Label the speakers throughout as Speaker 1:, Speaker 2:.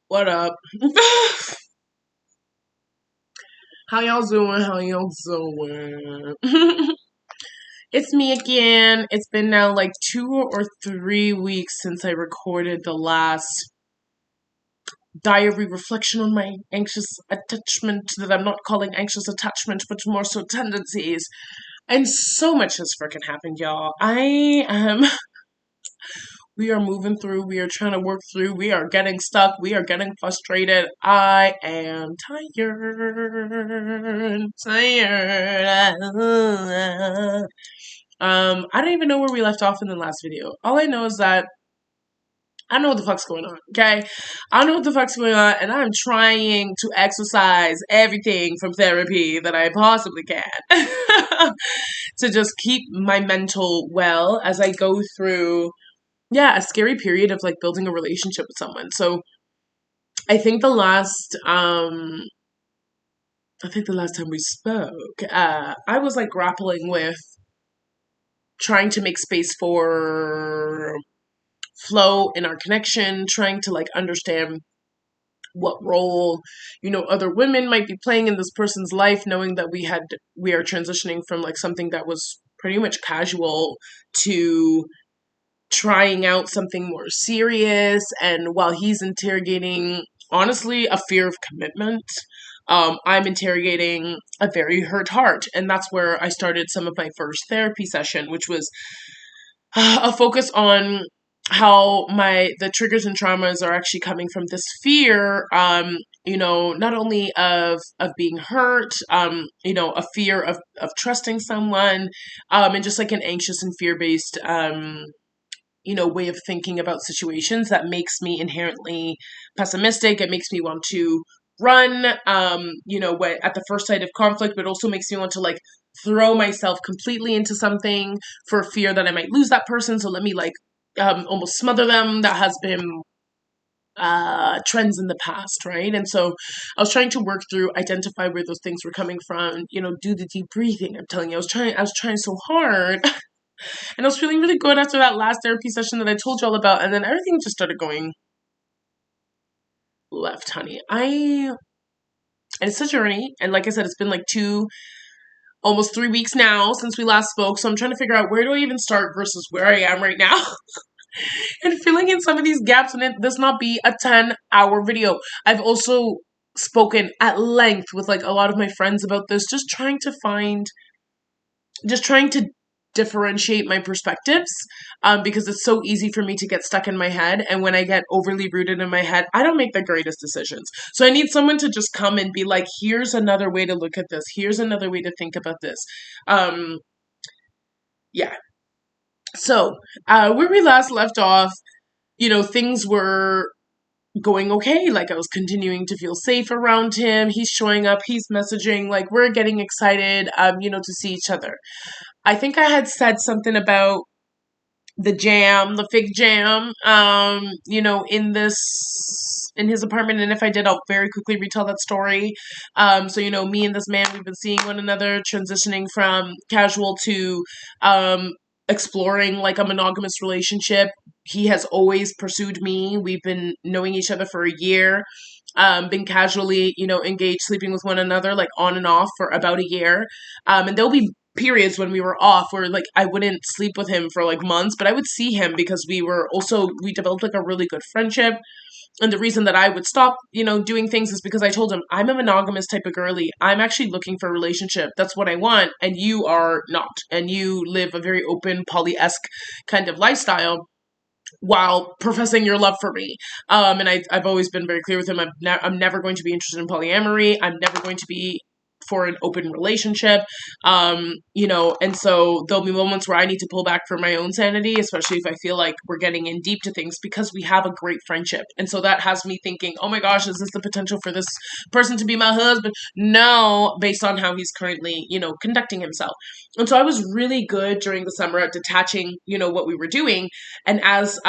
Speaker 1: What up? How y'all doing? How y'all doing? It's me again. It's been now like 2 or 3 weeks since I recorded the last diary reflection on my anxious attachment that I'm not calling anxious attachment, but more so tendencies. And so much has freaking happened, y'all. We are moving through, we are trying to work through, we are getting stuck, we are getting frustrated. I am tired. I don't even know where we left off in the last video. All I know is that I don't know what the fuck's going on, okay? I don't know what the fuck's going on, and I'm trying to exercise everything from therapy that I possibly can to just keep my mental well as I go through a scary period of like building a relationship with someone. So I think the last time we spoke, I was like grappling with trying to make space for flow in our connection, trying to like understand what role, other women might be playing in this person's life, knowing that we are transitioning from like something that was pretty much casual to trying out something more serious. And while he's interrogating, honestly, a fear of commitment, I'm interrogating a very hurt heart. And that's where I started some of my first therapy session, which was a focus on how the triggers and traumas are actually coming from this fear, not only of being hurt, a fear of trusting someone, and just like an anxious and fear-based way of thinking about situations that makes me inherently pessimistic. It makes me want to run, at the first sight of conflict, but also makes me want to like throw myself completely into something for fear that I might lose that person. So let me like almost smother them. That has been trends in the past, right? And so I was trying to work through, identify where those things were coming from, do the deep breathing. I'm telling you, I was trying so hard. And I was feeling really good after that last therapy session that I told you all about. And then everything just started going left, honey. And it's a journey. And like I said, it's been like almost 3 weeks now since we last spoke. So I'm trying to figure out where do I even start versus where I am right now. And filling in some of these gaps and it does not be a 10-hour video. I've also spoken at length with like a lot of my friends about this, just trying to differentiate my perspectives, because it's so easy for me to get stuck in my head. And when I get overly rooted in my head, I don't make the greatest decisions. So I need someone to just come and be like, here's another way to look at this. Here's another way to think about this. Yeah. So, where we last left off, things were going okay. Like I was continuing to feel safe around him. He's showing up, he's messaging, like we're getting excited, to see each other. I think I had said something about the fig jam, in his apartment. And if I did, I'll very quickly retell that story. So, me and this man, we've been seeing one another, transitioning from casual to, exploring like a monogamous relationship. He has always pursued me. We've been knowing each other for a year. Been casually, engaged, sleeping with one another, like on and off for about a year. And there'll be periods when we were off where like I wouldn't sleep with him for like months, but I would see him because we developed like a really good friendship. And the reason that I would stop, doing things is because I told him I'm a monogamous type of girly. I'm actually looking for a relationship. That's what I want. And you are not. And you live a very open, poly-esque kind of lifestyle while professing your love for me. And I've always been very clear with him. I'm never going to be interested in polyamory. I'm never going to be for an open relationship. And so there'll be moments where I need to pull back for my own sanity, especially if I feel like we're getting in deep to things because we have a great friendship. And so that has me thinking, oh my gosh, is this the potential for this person to be my husband? No, based on how he's currently, conducting himself. And so I was really good during the summer at detaching, what we were doing. And as,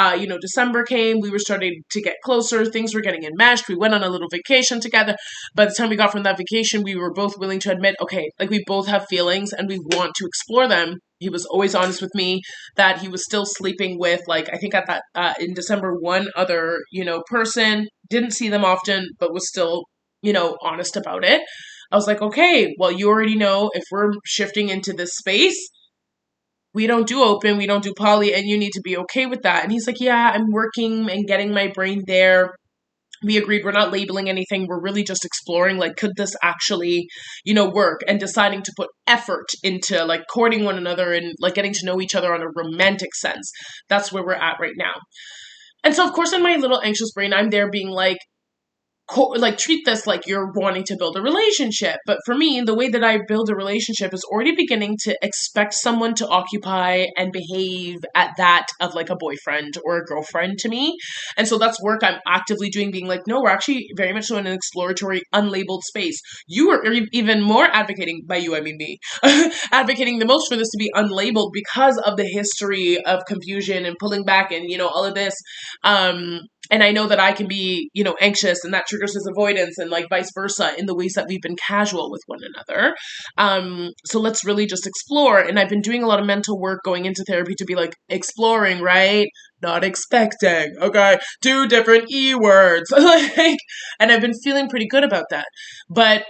Speaker 1: December came, we were starting to get closer. Things were getting enmeshed. We went on a little vacation together. By the time we got from that vacation, we were both willing to admit, okay, like we both have feelings and we want to explore them. He was always honest with me that he was still sleeping with, like, I think at that, in December, one other, person, didn't see them often, but was still, honest about it. I was like, okay, well, you already know if we're shifting into this space, we don't do open, we don't do poly, and you need to be okay with that. And he's like, yeah, I'm working and getting my brain there. We agreed we're not labeling anything. We're really just exploring, like, could this actually, work, and deciding to put effort into like courting one another and like getting to know each other on a romantic sense. That's where we're at right now. And so, of course, in my little anxious brain, I'm there being like, treat this like you're wanting to build a relationship. But for me, the way that I build a relationship is already beginning to expect someone to occupy and behave at that of like a boyfriend or a girlfriend to me. And so that's work I'm actively doing, being like, no, we're actually very much so in an exploratory, unlabeled space. You are even more advocating, by you, I mean me, advocating the most for this to be unlabeled because of the history of confusion and pulling back and, all of this. And I know that I can be, anxious, and that triggers his avoidance, and like vice versa in the ways that we've been casual with one another. So let's really just explore. And I've been doing a lot of mental work going into therapy to be like exploring, right? Not expecting. Okay. 2 different E words. Like, and I've been feeling pretty good about that. But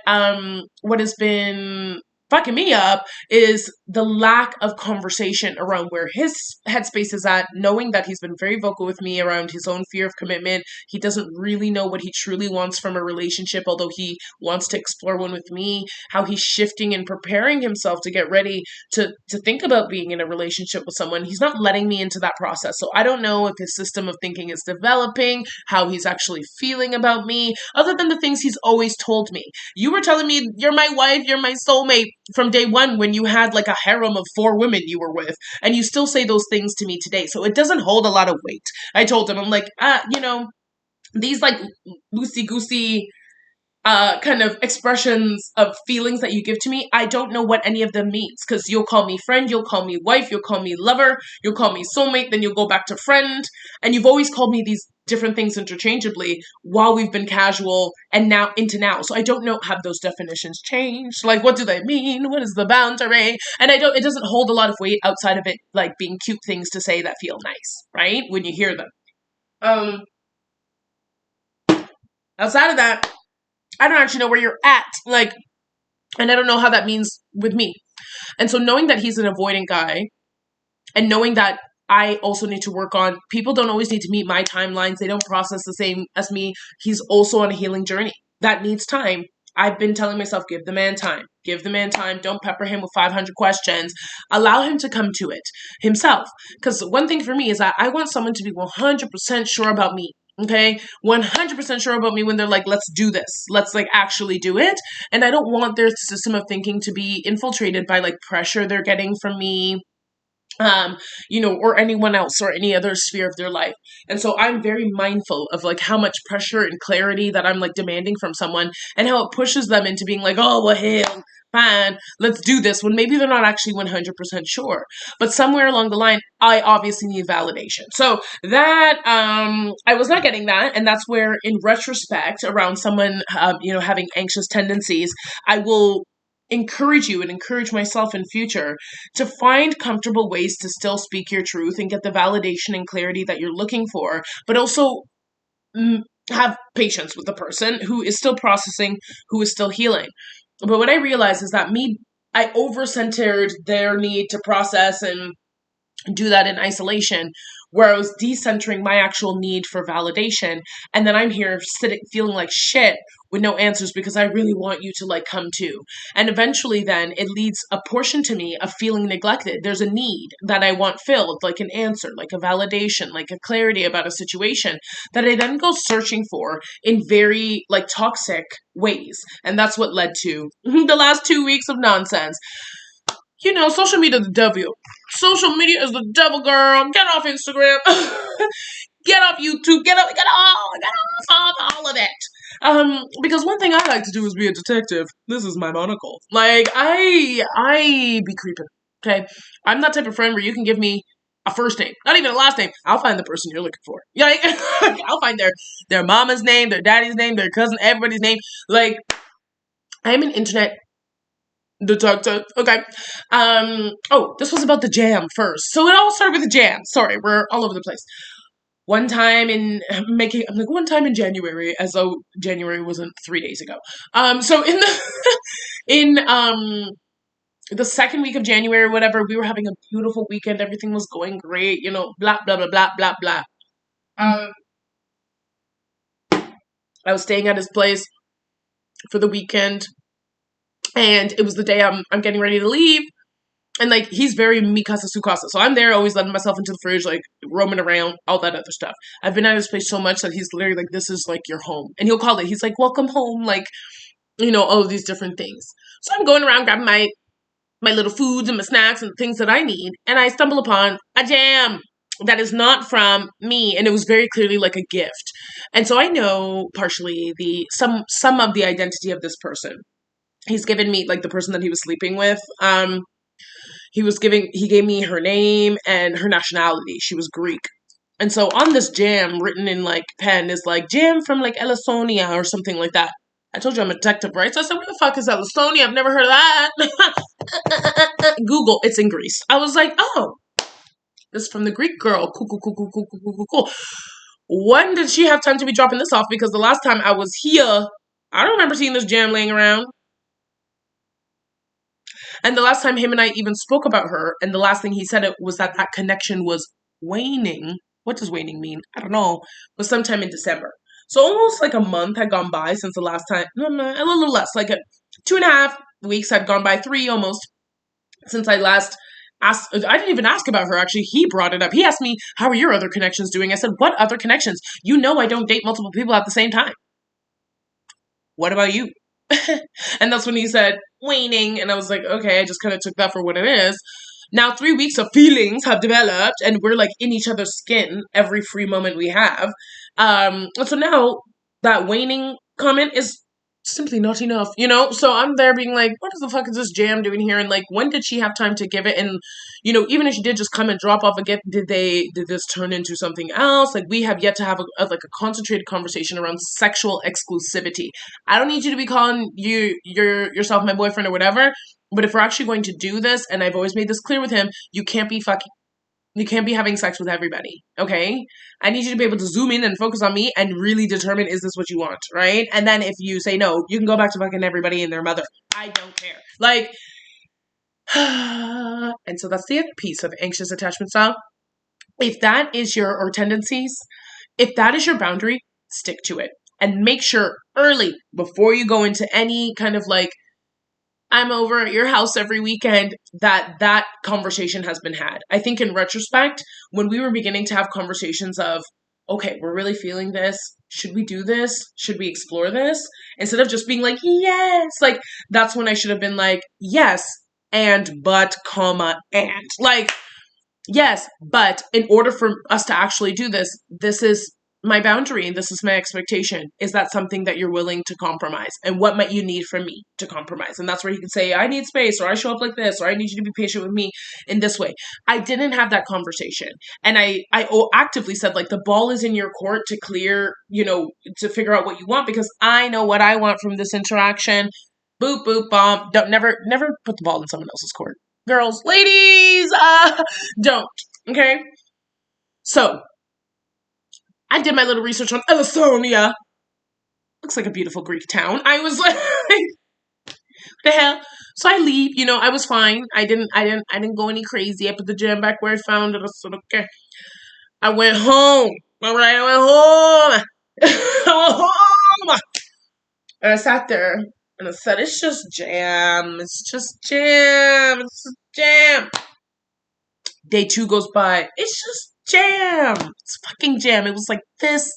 Speaker 1: what has been fucking me up is the lack of conversation around where his headspace is at, knowing that he's been very vocal with me around his own fear of commitment. He doesn't really know what he truly wants from a relationship, although he wants to explore one with me, how he's shifting and preparing himself to get ready to think about being in a relationship with someone. He's not letting me into that process. So I don't know if his system of thinking is developing, how he's actually feeling about me, other than the things he's always told me. You were telling me you're my wife, you're my soulmate from day one when you had like a harem of 4 women you were with, and you still say those things to me today. So it doesn't hold a lot of weight. I told him, I'm like, these like loosey-goosey kind of expressions of feelings that you give to me, I don't know what any of them means, because you'll call me friend, you'll call me wife, you'll call me lover, you'll call me soulmate, then you'll go back to friend, and you've always called me these different things interchangeably while we've been casual and now into now. So I don't know, have those definitions changed? Like, what do they mean? What is the boundary? And it doesn't hold a lot of weight outside of it, like being cute things to say that feel nice, right? When you hear them. Outside of that, I don't actually know where you're at. Like, and I don't know how that means with me. And so knowing that he's an avoidant guy, and knowing that I also need to work on, people don't always need to meet my timelines. They don't process the same as me. He's also on a healing journey. That needs time. I've been telling myself, give the man time. Give the man time. Don't pepper him with 500 questions. Allow him to come to it himself. Because one thing for me is that I want someone to be 100% sure about me. Okay, 100% sure about me when they're like, let's do this. Let's like actually do it. And I don't want their system of thinking to be infiltrated by like pressure they're getting from me, or anyone else or any other sphere of their life. And so I'm very mindful of like how much pressure and clarity that I'm like demanding from someone, and how it pushes them into being like, oh, well, hell, fine, let's do this, when maybe they're not actually 100% sure. But somewhere along the line, I obviously need validation. So that, I was not getting that. And that's where, in retrospect, around someone, having anxious tendencies, I will encourage you and encourage myself in future to find comfortable ways to still speak your truth and get the validation and clarity that you're looking for, but also have patience with the person who is still processing, who is still healing. But what I realized is that I over-centered their need to process and do that in isolation, where I was decentering my actual need for validation. And then I'm here sitting, feeling like shit with no answers because I really want you to like come to. And eventually then it leads a portion to me of feeling neglected. There's a need that I want filled, like an answer, like a validation, like a clarity about a situation, that I then go searching for in very like toxic ways. And that's what led to the last 2 weeks of nonsense. Social media is the devil. Social media is the devil, girl. Get off Instagram. Get off YouTube. Get off all of that. Because one thing I like to do is be a detective. This is my monocle. Like, I be creeping. Okay? I'm that type of friend where you can give me a first name, not even a last name. I'll find the person you're looking for. Yeah, I'll find their mama's name, their daddy's name, their cousin, everybody's name. Like, I'm an internet detective. Okay. This was about the jam first. So it all started with the jam. Sorry, we're all over the place. one time in one time in January, as though January wasn't 3 days ago. So in the in the second week of January, or whatever, we were having a beautiful weekend. Everything was going great, blah blah blah blah blah blah. Um, I was staying at his place for the weekend, and it was the day I'm getting ready to leave. And like he's very mi casa su casa, so I'm there always letting myself into the fridge, like roaming around, all that other stuff. I've been at his place so much that he's literally like, "This is like your home," and he'll call it. He's like, "Welcome home," like all of these different things. So I'm going around grabbing my little foods and my snacks and things that I need, and I stumble upon a jam that is not from me, and it was very clearly like a gift. And so I know partially the some of the identity of this person. He's given me like the person that he was sleeping with. He gave me her name and her nationality. She was Greek. And so on this jam, written in like pen, is like jam from like Elasonia or something like that. I told you I'm a detective, right? So I said, where the fuck is Elasonia? I've never heard of that. Google, it's in Greece. I was like, oh, this is from the Greek girl. Cool, cool, cool, cool, cool, cool, cool, cool, cool. When did she have time to be dropping this off? Because the last time I was here, I don't remember seeing this jam laying around. And the last time him and I even spoke about her, and the last thing he said it was that connection was waning. What does waning mean? I don't know. It was sometime in December. So almost like a month had gone by since the last time. No, a little less. Like 2.5 weeks had gone by, 3 almost, since I last asked. I didn't even ask about her, actually. He brought it up. He asked me, how are your other connections doing? I said, what other connections? You know I don't date multiple people at the same time. What about you? And that's when he said, waning. And I was like, okay, I just kind of took that for what it is. Now 3 weeks of feelings have developed, and we're like in each other's skin every free moment we have. So now that waning comment is simply not enough, So I'm there being like, what the fuck is this jam doing here? And like, when did she have time to give it? And even if she did just come and drop off a gift, did this turn into something else? Like, we have yet to have a concentrated conversation around sexual exclusivity. I don't need you to be calling yourself my boyfriend or whatever. But if we're actually going to do this, and I've always made this clear with him, you can't be having sex with everybody, okay? I need you to be able to zoom in and focus on me and really determine, is this what you want, right? And then if you say no, you can go back to fucking everybody and their mother. I don't care. Like, and so that's the other piece of anxious attachment style. If that is or tendencies, if that is your boundary, stick to it. And make sure early, before you go into any kind of like, I'm over at your house every weekend, that conversation has been had. I think in retrospect, when we were beginning to have conversations of, okay, we're really feeling this. Should we do this? Should we explore this? Instead of just being like, yes, like that's when I should have been like, yes, but, and. Like, yes, but in order for us to actually do this, this is my boundary and this is my expectation. Is that something that you're willing to compromise? And what might you need from me to compromise? And that's where he can say, I need space, or I show up like this, or I need you to be patient with me in this way. I didn't have that conversation. And I actively said, like, the ball is in your court to clear, to figure out what you want, because I know what I want from this interaction. Boop, boop, bomb. Don't never put the ball in someone else's court. Girls, ladies, don't. Okay? So, I did my little research on Elasonia. Looks like a beautiful Greek town. I was like, the hell? So I leave, I was fine. I didn't go any crazy. I put the jam back where I found it. I said, okay. I went home. All right, I went home. I went home. And I sat there and I said, it's just jam. It's just jam. It's just jam. Day 2 goes by. It's just jam. It's fucking jam. It was like this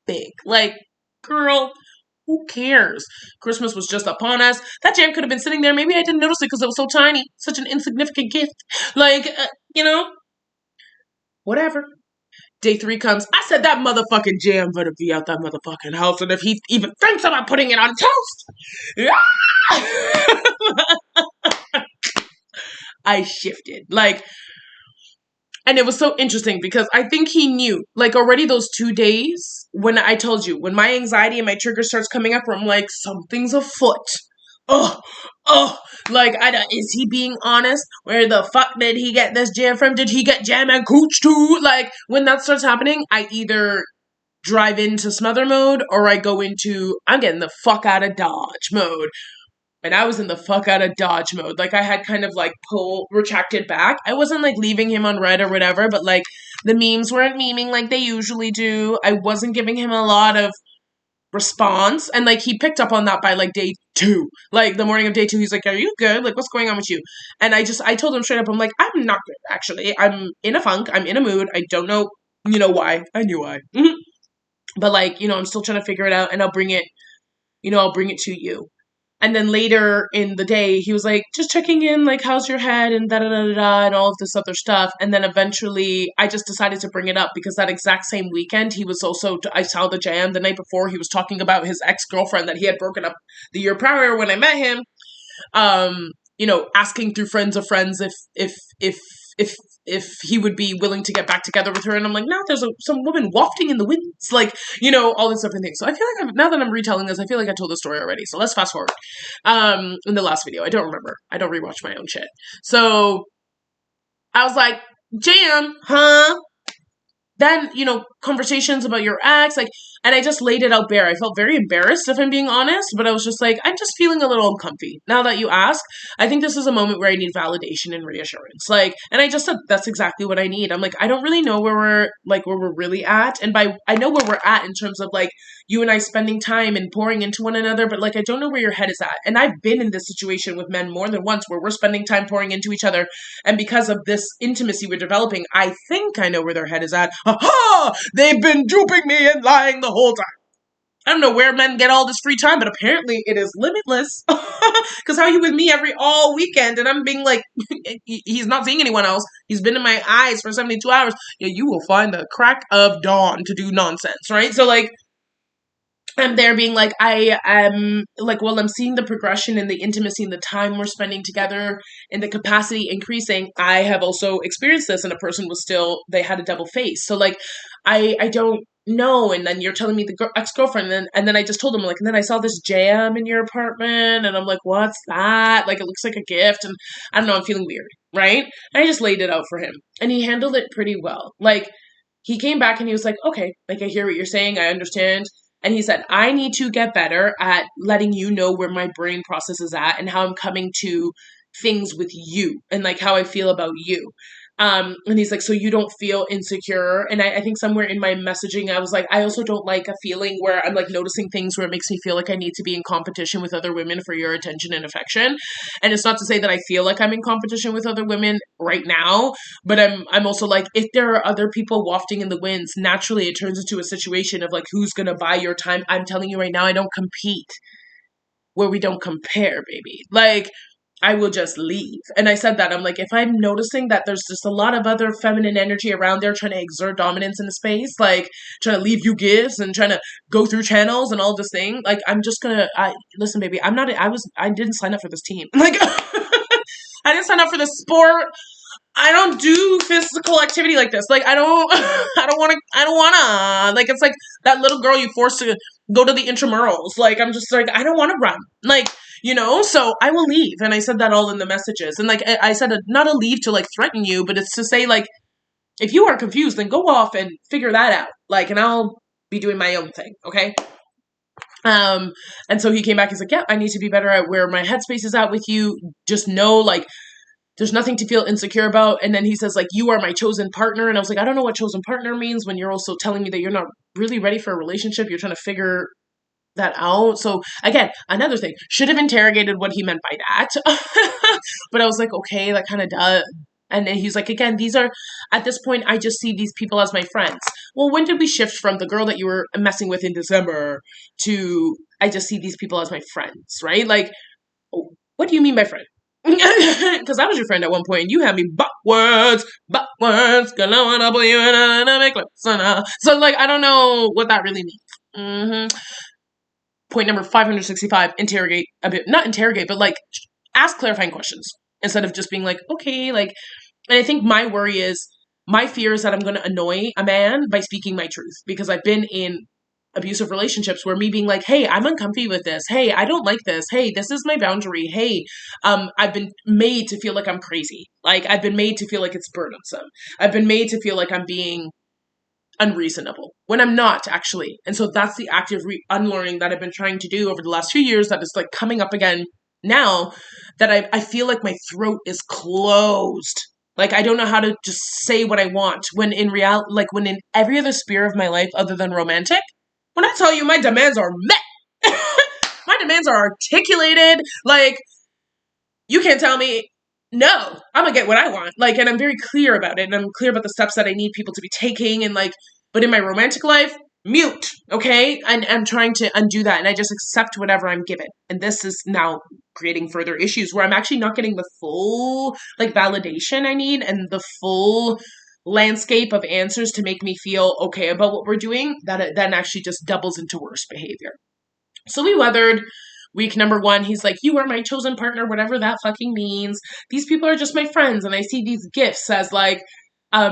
Speaker 1: big. Like, girl, who cares? Christmas was just upon us. That jam could have been sitting there. Maybe I didn't notice it because it was so tiny. Such an insignificant gift. Like, whatever. Day 3 comes. I said that motherfucking jam better be out that motherfucking house. And if he even thinks about putting it on toast, I shifted. Like, and it was so interesting because I think he knew, like, already those 2 days when I told you, when my anxiety and my trigger starts coming up where I'm like, something's afoot. oh, oh, like, is he being honest? Where the fuck did he get this jam from? Did he get jam and cooch too? Like, when that starts happening, I either drive into smother mode or I go into, I'm getting the fuck out of Dodge mode. And I was in the fuck out of Dodge mode. Like, I had kind of like retracted back. I wasn't like leaving him on red or whatever, but like the memes weren't memeing like they usually do. I wasn't giving him a lot of response. And like he picked up on that by like day 2. Like the morning of day 2, he's like, "Are you good? Like, what's going on with you?" And I told him straight up, I'm like, "I'm not good, actually. I'm in a funk. I'm in a mood. I don't know, why. I knew why." But like, I'm still trying to figure it out, and I'll bring it to you. And then later in the day, he was like, just checking in, like, how's your head and da da da da da and all of this other stuff. And then eventually I just decided to bring it up because that exact same weekend, he was also, I saw the jam the night before, he was talking about his ex-girlfriend that he had broken up the year prior when I met him. Asking through friends of friends if he would be willing to get back together with her. And I'm like, now there's some woman wafting in the winds, like, all these different things. So I feel like now that I'm retelling this, I feel like I told the story already. So let's fast forward. In the last video, I don't remember. I don't rewatch my own shit. So I was like, jam, huh? Then, conversations about your ex, like, and I just laid it out bare. I felt very embarrassed, if I'm being honest, but I was just like, I'm just feeling a little uncomfy. Now that you ask, I think this is a moment where I need validation and reassurance. Like, and I just said, that's exactly what I need. I'm like, I don't really know where we're really at. And I know where we're at in terms of like, you and I spending time and pouring into one another, but like, I don't know where your head is at. And I've been in this situation with men more than once where we're spending time pouring into each other. And because of this intimacy we're developing, I think I know where their head is at. Aha! They've been duping me and lying the whole time. I don't know where men get all this free time, but apparently it is limitless. Because how are you with me all weekend? And I'm being like, he's not seeing anyone else. He's been in my eyes for 72 hours. Yeah, you will find the crack of dawn to do nonsense, right? So like, I'm there being like, I am like, well, I'm seeing the progression and the intimacy and the time we're spending together and the capacity increasing. I have also experienced this, and a person was still, they had a double face. So like, I don't know. And then you're telling me the ex-girlfriend, and then I just told him, like, and then I saw this jam in your apartment, and I'm like, what's that? Like, it looks like a gift, and I don't know, I'm feeling weird, right? And I just laid it out for him, and he handled it pretty well. Like, he came back and he was like, okay, like, I hear what you're saying, I understand. And he said, I need to get better at letting you know where my brain process is at and how I'm coming to things with you and like how I feel about you. And he's like, so you don't feel insecure. And I think somewhere in my messaging, I was like, I also don't like a feeling where I'm like noticing things where it makes me feel like I need to be in competition with other women for your attention and affection. And it's not to say that I feel like I'm in competition with other women right now, but I'm also like, if there are other people wafting in the winds, naturally it turns into a situation of like, who's going to buy your time? I'm telling you right now, I don't compete where we don't compare, baby. Like, I will just leave. And I said that. I'm like, if I'm noticing that there's just a lot of other feminine energy around there trying to exert dominance in the space, like trying to leave you gifts and trying to go through channels and all this thing, like I'm just gonna, listen, baby, I didn't sign up for this team. Like, I didn't sign up for this sport. I don't do physical activity like this. Like, I don't wanna, like, it's like that little girl you forced to go to the intramurals. Like, I'm just like, I don't want to run. Like, so I will leave. And I said that all in the messages. And like, I said, not a leave to like threaten you, but it's to say like, if you are confused, then go off and figure that out. Like, and I'll be doing my own thing. Okay. And so he came back, he's like, yeah, I need to be better at where my headspace is at with you. Just know, like, there's nothing to feel insecure about. And then he says, like, you are my chosen partner. And I was like, I don't know what chosen partner means when you're also telling me that you're not really ready for a relationship. You're trying to figure that out. So again, another thing, should have interrogated what he meant by that. But I was like, okay, that kind of does. And then he's like, again, these are, at this point, I just see these people as my friends. Well, when did we shift from the girl that you were messing with in December to, I just see these people as my friends, right? Like, what do you mean by friend? Because I was your friend at one point, and you had me backwards, gonna wanna put you in a dynamic. So, like, I don't know what that really means. Mm-hmm. Point number 565, interrogate a bit, not interrogate, but like, ask clarifying questions instead of just being like, okay, like, and I think my fear is that I'm going to annoy a man by speaking my truth, because I've been in abusive relationships where me being like, hey, I'm uncomfy with this. Hey, I don't like this. Hey, this is my boundary. Hey, I've been made to feel like I'm crazy. Like I've been made to feel like it's burdensome. I've been made to feel like I'm being unreasonable when I'm not actually. And so that's the active unlearning that I've been trying to do over the last few years that is like coming up again now that I feel like my throat is closed. Like I don't know how to just say what I want when in reality, like when in every other sphere of my life other than romantic, when I tell you my demands are met, my demands are articulated. Like you can't tell me no, I'm gonna get what I want. Like, and I'm very clear about it, and I'm clear about the steps that I need people to be taking, and like, but in my romantic life, mute, okay? And I'm trying to undo that, and I just accept whatever I'm given. And this is now creating further issues where I'm actually not getting the full like validation I need and the full landscape of answers to make me feel okay about what we're doing. That it then actually just doubles into worse behavior. So we weathered week number 1. He's like, you are my chosen partner, whatever that fucking means. These people are just my friends. And I see these gifts as like,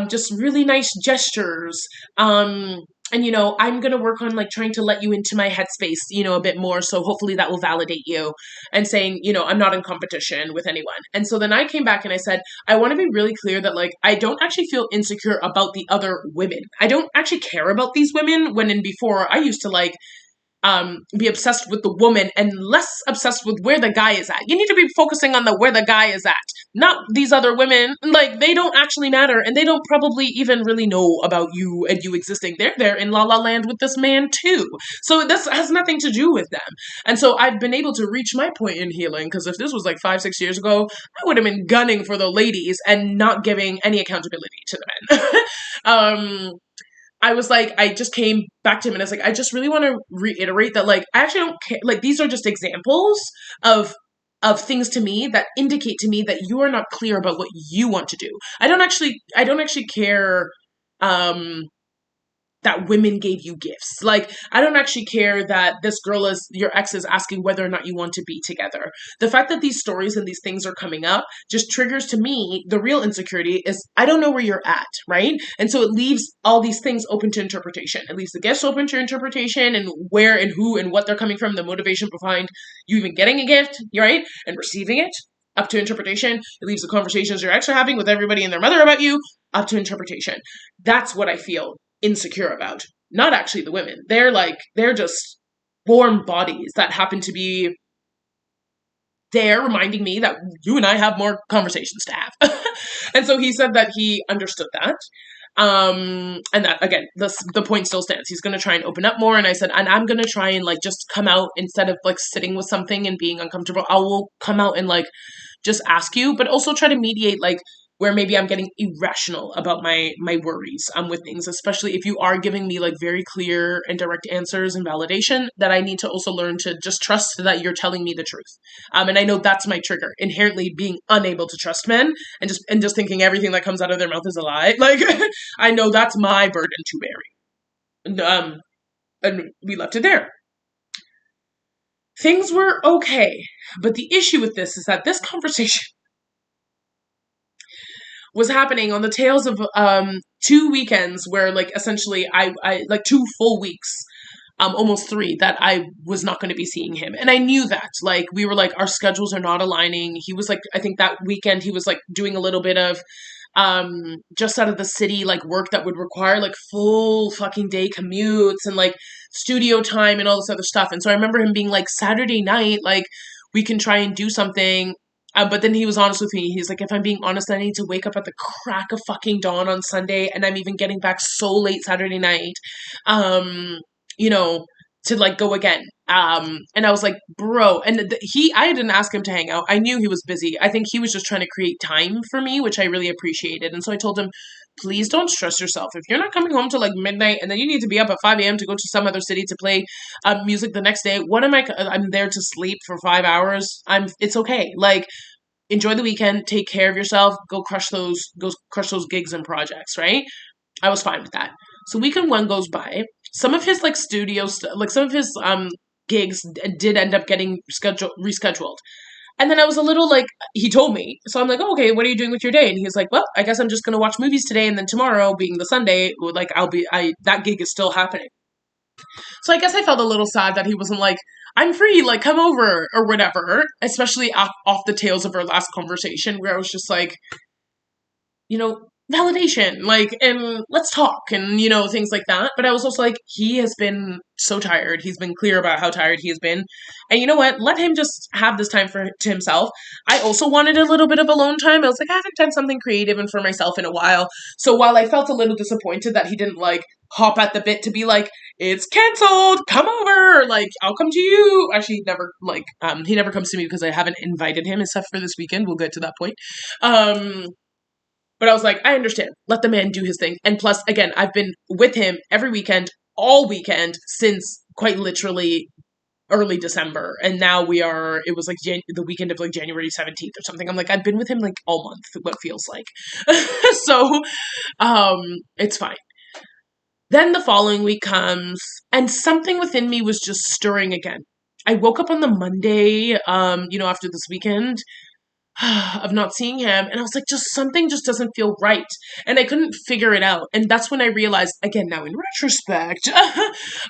Speaker 1: just really nice gestures. And, you know, I'm going to work on like trying to let you into my headspace, you know, a bit more. So hopefully that will validate you and saying, you know, I'm not in competition with anyone. And so then I came back and I said, I want to be really clear that like, I don't actually feel insecure about the other women. I don't actually care about these women when in before I used to like, be obsessed with the woman and less obsessed with where the guy is at. You need to be focusing on the where the guy is at, not these other women. Like they don't actually matter, and they don't probably even really know about you and you existing. They're there in La La Land with this man too. So this has nothing to do with them. And so I've been able to reach my point in healing because if this was like 5-6 years ago, I would have been gunning for the ladies and not giving any accountability to the men. I was like, I just came back to him and I was like, I just really want to reiterate that, like, I actually don't care. Like, these are just examples of things to me that indicate to me that you are not clear about what you want to do. I don't actually care, that women gave you gifts. Like, I don't actually care that this girl is, your ex is asking whether or not you want to be together. The fact that these stories and these things are coming up just triggers to me, the real insecurity is, I don't know where you're at, right? And so it leaves all these things open to interpretation. It leaves the gifts open to interpretation and where and who and what they're coming from, the motivation behind you even getting a gift, right? And receiving it, up to interpretation. It leaves the conversations your ex are having with everybody and their mother about you, up to interpretation. That's what I feel insecure about. Not actually the women. They're just warm bodies that happen to be there reminding me that you and I have more conversations to have. And so he said that he understood that. And that again, the point still stands. He's gonna try and open up more. And I said, and I'm gonna try and like just come out instead of like sitting with something and being uncomfortable. I will come out and like just ask you, but also try to mediate like where maybe I'm getting irrational about my worries with things, especially if you are giving me like very clear and direct answers and validation, that I need to also learn to just trust that you're telling me the truth. And I know that's my trigger, inherently being unable to trust men and just thinking everything that comes out of their mouth is a lie. Like I know that's my burden to bear. And we left it there. Things were okay, but the issue with this is that this conversation was happening on the tails of 2 weekends where like essentially I like 2 full weeks, almost 3, that I was not going to be seeing him. And I knew that, like, we were like, our schedules are not aligning. He was like, I think that weekend he was like doing a little bit of just out of the city, like work that would require like full fucking day commutes and like studio time and all this other stuff. And so I remember him being like, Saturday night, like we can try and do something. But then he was honest with me. He's like, if I'm being honest, I need to wake up at the crack of fucking dawn on Sunday, and I'm even getting back so late Saturday night, you know, to like go again. And I was like, bro, and I didn't ask him to hang out. I knew he was busy. I think he was just trying to create time for me, which I really appreciated. And so I told him, please don't stress yourself. If you're not coming home till like midnight and then you need to be up at 5 a.m. to go to some other city to play music the next day, I'm there to sleep for 5 hours. It's okay. Like, enjoy the weekend, take care of yourself, go crush those gigs and projects, right? I was fine with that. So weekend 1 goes by. Some of his like studio like some of his gigs did end up getting rescheduled. And then I was a little like, he told me. So I'm like, oh, okay, what are you doing with your day? And he's like, well, I guess I'm just going to watch movies today. And then tomorrow being the Sunday, like that gig is still happening. So I guess I felt a little sad that he wasn't like, I'm free, like, come over or whatever, especially off the tails of our last conversation where I was just like, you know, validation, like, and let's talk and, things like that. But I was also like, he has been so tired. He's been clear about how tired he has been. And you know what? Let him just have this time to himself. I also wanted a little bit of alone time. I was like, I haven't done something creative and for myself in a while. So while I felt a little disappointed that he didn't like hop at the bit to be like, it's canceled, come over, or like, I'll come to you. Actually, he never comes to me because I haven't invited him except for this weekend. We'll get to that point. But I was like, I understand. Let the man do his thing. And plus, again, I've been with him every weekend, all weekend, since quite literally early December. And now it was like the weekend of like January 17th or something. I'm like, I've been with him like all month, what feels like. So, it's fine. Then the following week comes, and something within me was just stirring again. I woke up on the Monday, after this weekend, of not seeing him, and I was like, just something just doesn't feel right, and I couldn't figure it out. And that's when I realized, again, now in retrospect,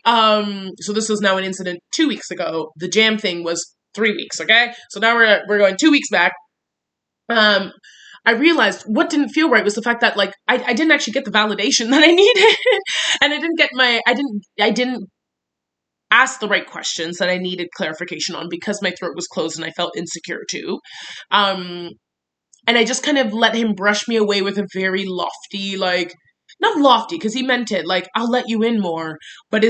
Speaker 1: so this was now an incident 2 weeks ago. The jam thing was 3 weeks. Okay, so now we're going 2 weeks back. I realized what didn't feel right was the fact that like I didn't actually get the validation that I needed, and I didn't ask the right questions that I needed clarification on because my throat was closed and I felt insecure too. Um, and I just kind of let him brush me away with a very lofty, like, not lofty, because he meant it, like, I'll let you in more, but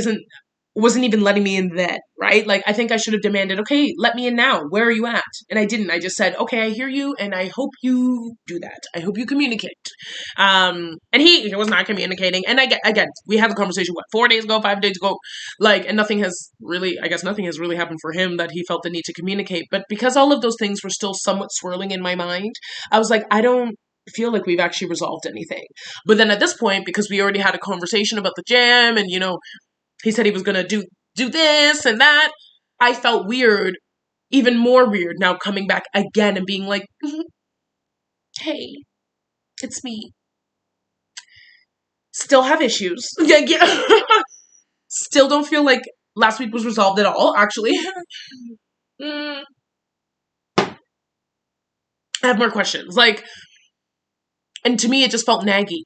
Speaker 1: wasn't even letting me in then, right? Like, I think I should have demanded, okay, let me in now. Where are you at? And I didn't. I just said, okay, I hear you, and I hope you do that. I hope you communicate. And he was not communicating. And again, we had the conversation, 4 days ago, 5 days ago, like, and nothing has really happened for him that he felt the need to communicate. But because all of those things were still somewhat swirling in my mind, I was like, I don't feel like we've actually resolved anything. But then at this point, because we already had a conversation about the jam and, he said he was gonna do this and that, I felt weird, even more weird now coming back again and being like, hey, it's me. Still have issues. Yeah. Still don't feel like last week was resolved at all, actually. I have more questions. Like, and to me, it just felt naggy.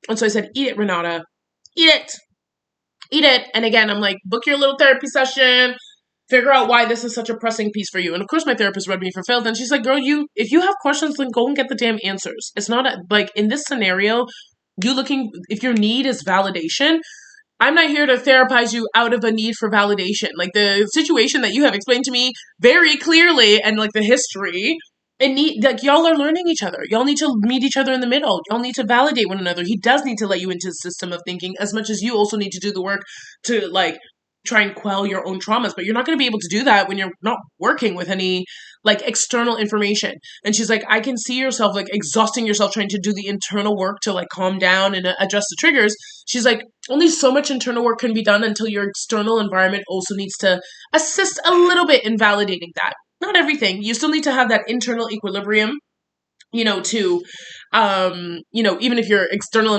Speaker 1: And so I said, eat it, Renata. Eat it. Eat it. And again, I'm like, book your little therapy session, figure out why this is such a pressing piece for you. And of course, my therapist read me for failed. And she's like, girl, if you have questions, then go and get the damn answers. It's not like in this scenario, if your need is validation, I'm not here to therapize you out of a need for validation. Like the situation that you have explained to me very clearly and like the history, y'all are learning each other. Y'all need to meet each other in the middle. Y'all need to validate one another. He does need to let you into his system of thinking as much as you also need to do the work to like try and quell your own traumas, but you're not going to be able to do that when you're not working with any like external information. And she's like, I can see yourself like exhausting yourself trying to do the internal work to like calm down and adjust the triggers. She's like, only so much internal work can be done until your external environment also needs to assist a little bit in validating that. Not everything. You still need to have that internal equilibrium, to, even if your external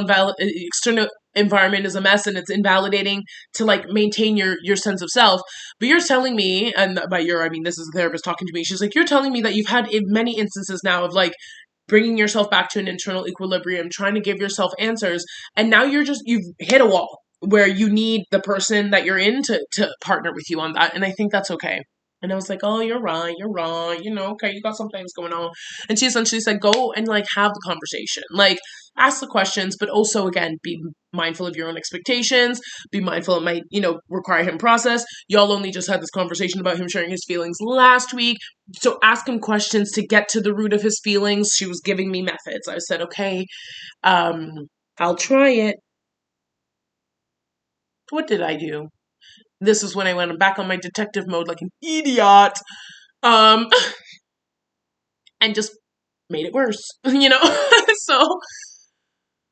Speaker 1: environment is a mess and it's invalidating, to like maintain your sense of self. But you're telling me, and by I mean this is a therapist talking to me, she's like, you're telling me that you've had many instances now of like bringing yourself back to an internal equilibrium, trying to give yourself answers, and now you've hit a wall where you need the person that you're in to partner with you on that. And I think that's okay. And I was like, oh, you're right, okay, you got some things going on. And she essentially said, go and like have the conversation, like ask the questions, but also again, be mindful of your own expectations, be mindful it might, require him process. Y'all only just had this conversation about him sharing his feelings last week. So ask him questions to get to the root of his feelings. She was giving me methods. I said, okay, I'll try it. What did I do? This is when I went back on my detective mode like an idiot. And just made it worse, So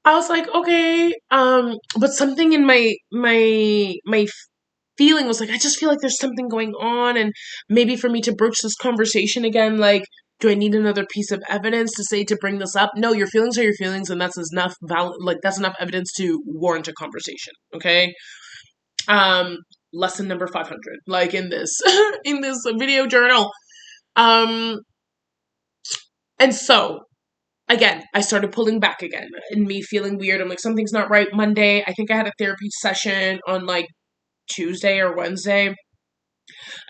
Speaker 1: I was like, okay, but something in my feeling was like, I just feel like there's something going on, and maybe for me to broach this conversation again, like, do I need another piece of evidence to say to bring this up? No, your feelings are your feelings, and that's enough that's enough evidence to warrant a conversation, okay? Um, lesson number 500, like in this, in this video journal. Um, and so again, I started pulling back again and me feeling weird. I'm like, something's not right. Monday, I think I had a therapy session on like Tuesday or Wednesday.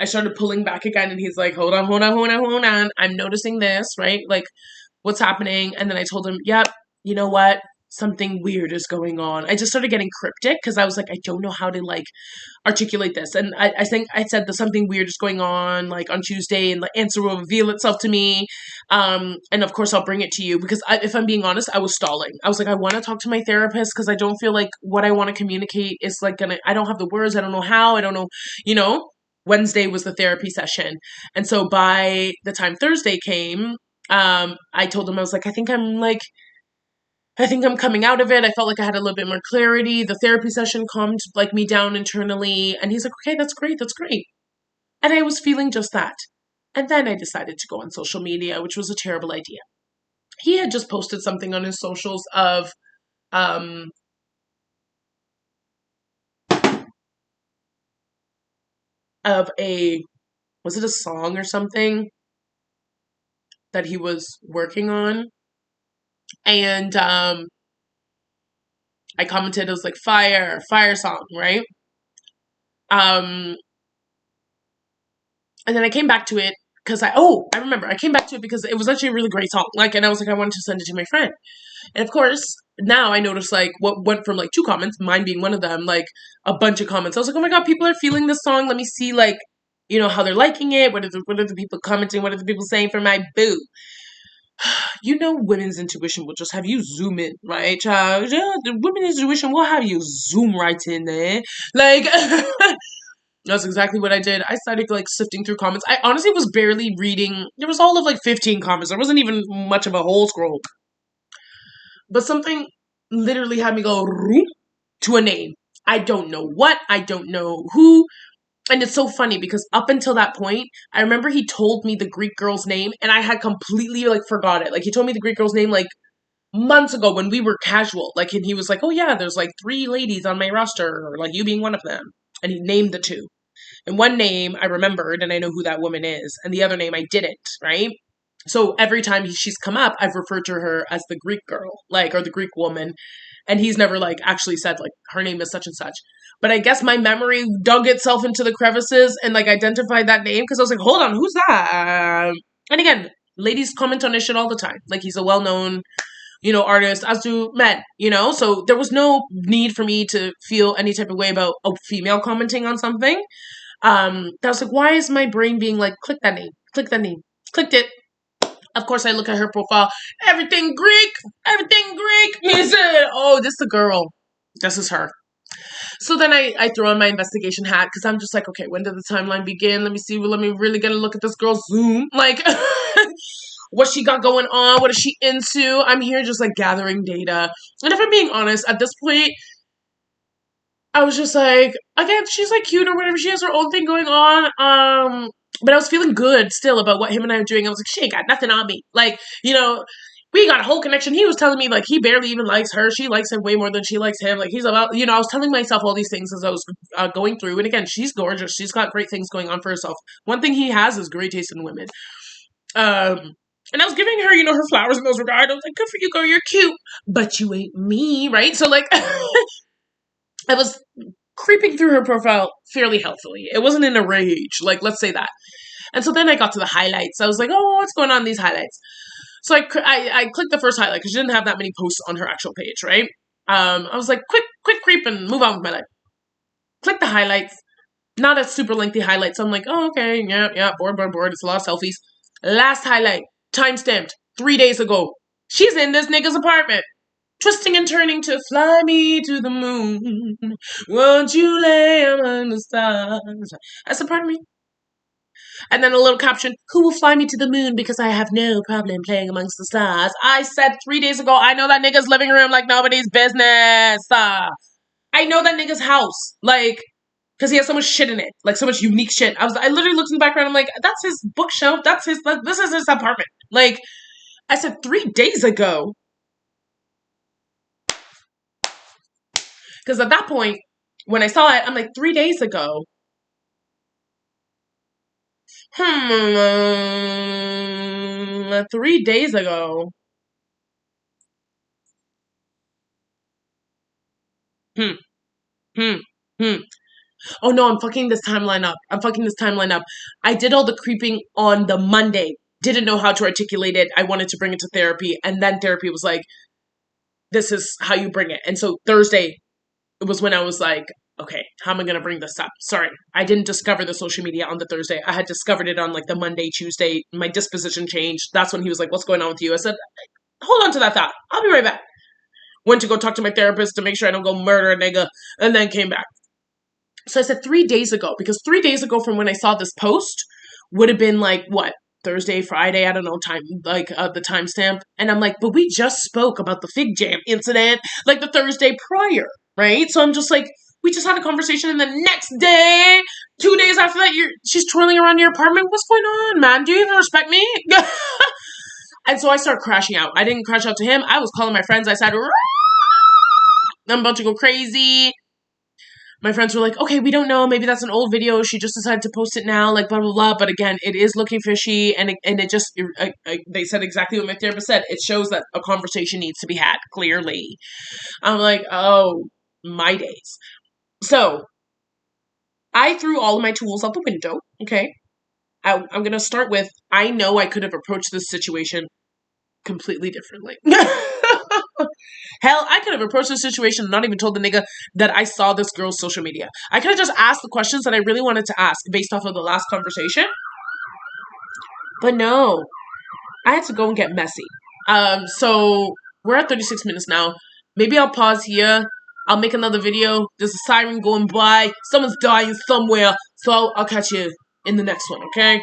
Speaker 1: I started pulling back again, and he's like, hold on, hold on, hold on, hold on. I'm noticing this, right? Like, what's happening? And then I told him, yep, you know what? Something weird is going on. I just started getting cryptic because I was like, I don't know how to like articulate this. And I think I said that something weird is going on like on Tuesday, and the answer will reveal itself to me. And of course I'll bring it to you because if I'm being honest, I was stalling. I was like, I want to talk to my therapist because I don't feel like what I want to communicate is like I don't have the words. I don't know how. I don't know, you know. Wednesday was the therapy session. And so by the time Thursday came, I told him, I was like, I think I'm coming out of it. I felt like I had a little bit more clarity. The therapy session calmed like me down internally. And he's like, okay, that's great. That's great. And I was feeling just that. And then I decided to go on social media, which was a terrible idea. He had just posted something on his socials um, of was it a song or something that he was working on? And I commented, it was like fire song, right? Um, and then I came back to it because I remember I came back to it because it was actually a really great song. Like, and I was like, I wanted to send it to my friend. And of course, now I noticed like what went from like 2 comments, mine being one of them, like a bunch of comments. I was like, oh my god, people are feeling this song. Let me see like, you know, how they're liking it. What are the people commenting? What are the people saying for my boo? You know, women's intuition will just have you zoom in, right, child? Yeah, the women's intuition will have you zoom right in there. Like, that's exactly what I did. I started like sifting through comments. I honestly was barely reading. There was all of like 15 comments. There wasn't even much of a whole scroll. But something literally had me go to a name. I don't know what. I don't know who. And it's so funny because up until that point, I remember he told me the Greek girl's name and I had completely like forgot it. Like he told me the Greek girl's name like months ago when we were casual. Like, and he was like, oh yeah, there's like 3 ladies on my roster, or like you being one of them. And he named the 2. And one name I remembered and I know who that woman is, and the other name I didn't, right? So every time she's come up, I've referred to her as the Greek girl, like, or the Greek woman. And he's never like actually said like her name is such and such. But I guess my memory dug itself into the crevices and like identified that name because I was like, hold on, who's that? And again, ladies comment on his shit all the time. Like he's a well known, you know, artist, as do men, you know? So there was no need for me to feel any type of way about a female commenting on something. That was like, why is my brain being like, click that name, click that name, clicked it. Of course, I look at her profile, everything Greek, everything Greek. He said, oh, this is the girl. This is her. So then I throw on my investigation hat because I'm just like, okay, when did the timeline begin? Let me see. Let me really get a look at this girl's Zoom. Like, what she got going on. What is she into? I'm here just like gathering data. And if I'm being honest, at this point, I was just like, again, she's like cute or whatever. She has her own thing going on. But I was feeling good still about what him and I were doing. I was like, she ain't got nothing on me. Like, you know, we got a whole connection. He was telling me like he barely even likes her. She likes him way more than she likes him. Like he's about, you know, I was telling myself all these things as I was going through. And again, she's gorgeous. She's got great things going on for herself. One thing he has is great taste in women. And I was giving her, you know, her flowers in those regards. I was like, good for you, girl. You're cute, but you ain't me, right? So like, I was creeping through her profile fairly healthily. It wasn't in a rage, like let's say that. And so then I got to the highlights. I was like, oh, what's going on in these highlights? So I clicked the first highlight because she didn't have that many posts on her actual page, right? I was like, quick creep and move on with my life. Click the highlights. Not a super lengthy highlight. So I'm like, oh, okay, yeah, bored. It's a lot of selfies. Last highlight, time stamped 3 days ago. She's in this nigga's apartment. Twisting and turning to fly me to the moon. Won't you lay among the stars? I said, pardon me. And then a little caption, who will fly me to the moon because I have no problem playing amongst the stars. I said 3 days ago, I know that nigga's living room like nobody's business. I know that nigga's house. Like, because he has so much shit in it. Like, so much unique shit. I literally looked in the background, I'm like, that's his bookshelf. This is his apartment. Like, I said 3 days ago. Because at that point, When I saw it, I'm like, 3 days ago. 3 days ago. Hmm, hmm, hmm. Oh no, I'm fucking this timeline up. I'm fucking this timeline up. I did all the creeping on the Monday. Didn't know how to articulate it. I wanted to bring it to therapy. And then therapy was like, this is how you bring it. And so Thursday was when I was like, okay, how am I going to bring this up? Sorry, I didn't discover the social media on the Thursday. I had discovered it on like the Monday, Tuesday. My disposition changed. That's when he was like, what's going on with you? I said, hold on to that thought. I'll be right back. Went to go talk to my therapist to make sure I don't go murder a nigga, and then came back. So I said 3 days ago, because 3 days ago from when I saw this post would have been like, what, Thursday, Friday, I don't know, time, like the timestamp. And I'm like, but we just spoke about the fig jam incident like the Thursday prior, right? So I'm just like, we just had a conversation, and the next day, 2 days after that, she's twirling around your apartment. What's going on, man? Do you even respect me? And so I start crashing out. I didn't crash out to him. I was calling my friends. I said, I'm about to go crazy. My friends were like, okay, we don't know. Maybe that's an old video. She just decided to post it now, like blah, blah, blah. But again, it is looking fishy. And it just, they said exactly what my therapist said. It shows that a conversation needs to be had, clearly. I'm like, oh, my days. So I threw all of my tools out the window. Okay. I'm going to start with, I know I could have approached this situation completely differently. Hell, I could have approached the situation and not even told the nigga that I saw this girl's social media. I could have just asked the questions that I really wanted to ask based off of the last conversation. But no, I had to go and get messy. So we're at 36 minutes now. Maybe I'll pause here. I'll make another video. There's a siren going by. Someone's dying somewhere. So I'll catch you in the next one, okay?